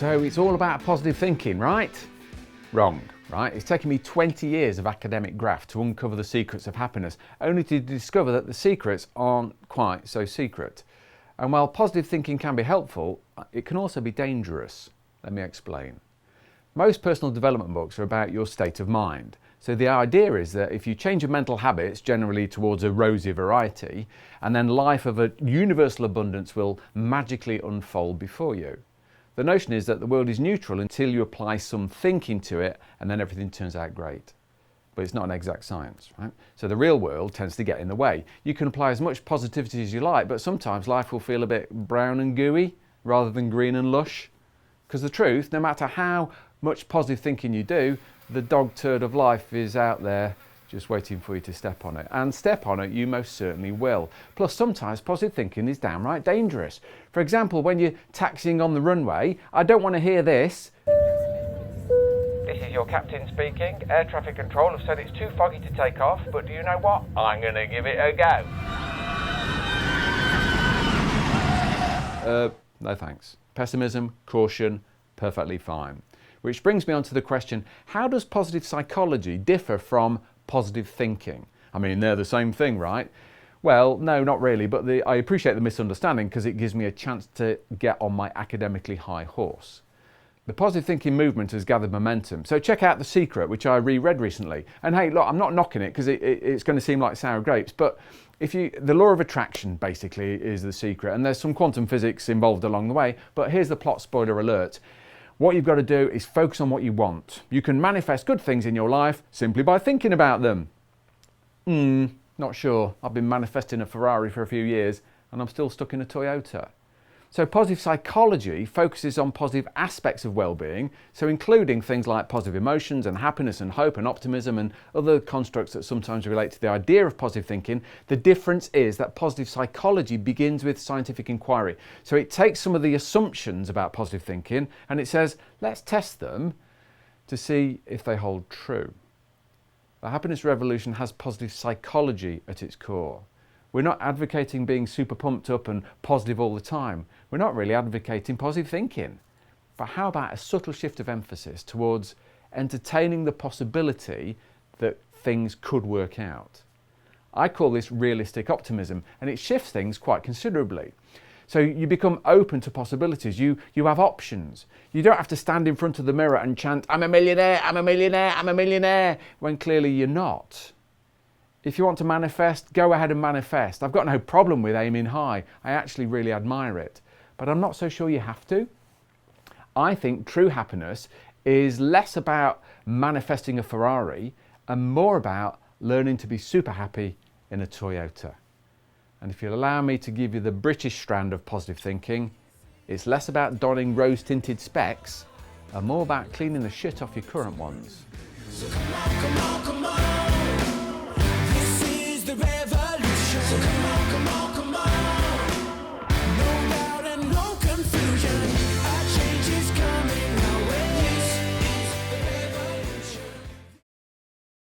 So it's all about positive thinking, right? Wrong, right? It's taken me 20 years of academic graft to uncover the secrets of happiness, only to discover that the secrets aren't quite so secret. And while positive thinking can be helpful, it can also be dangerous. Let me explain. Most personal development books are about your state of mind. So the idea is that if you change your mental habits, generally towards a rosy variety, and then life of a universal abundance will magically unfold before you. The notion is that the world is neutral until you apply some thinking to it, and then everything turns out great. But it's not an exact science, right? So the real world tends to get in the way. You can apply as much positivity as you like, but sometimes life will feel a bit brown and gooey rather than green and lush. Because the truth, no matter how much positive thinking you do, the dog turd of life is out there just waiting for you to step on it. And step on it you most certainly will. Plus sometimes positive thinking is downright dangerous. For example, when you're taxiing on the runway, I don't want to hear this. This is your captain speaking. Air traffic control have said it's too foggy to take off, but do you know what? I'm going to give it a go. No thanks. Pessimism, caution, perfectly fine. Which brings me on to the question, how does positive psychology differ from positive thinking? I mean, they're the same thing, right? Well, no, not really, but I appreciate the misunderstanding because it gives me a chance to get on my academically high horse. The positive thinking movement has gathered momentum, so check out The Secret, which I reread recently. And hey, look, I'm not knocking it because it's going to seem like sour grapes, but the law of attraction basically is the secret, and there's some quantum physics involved along the way, but here's the plot spoiler alert. What you've got to do is focus on what you want. You can manifest good things in your life simply by thinking about them. Not sure. I've been manifesting a Ferrari for a few years and I'm still stuck in a Toyota. So positive psychology focuses on positive aspects of well-being, so including things like positive emotions and happiness and hope and optimism and other constructs that sometimes relate to the idea of positive thinking. The difference is that positive psychology begins with scientific inquiry. So it takes some of the assumptions about positive thinking and it says, let's test them to see if they hold true. The happiness revolution has positive psychology at its core. We're not advocating being super pumped up and positive all the time. We're not really advocating positive thinking. But how about a subtle shift of emphasis towards entertaining the possibility that things could work out? I call this realistic optimism, and it shifts things quite considerably. So you become open to possibilities. You have options. You don't have to stand in front of the mirror and chant, I'm a millionaire, I'm a millionaire, I'm a millionaire, when clearly you're not. If you want to manifest, go ahead and manifest. I've got no problem with aiming high. I actually really admire it. But I'm not so sure you have to. I think true happiness is less about manifesting a Ferrari and more about learning to be super happy in a Toyota. And if you'll allow me to give you the British strand of positive thinking, it's less about donning rose-tinted specs and more about cleaning the shit off your current ones. So come on,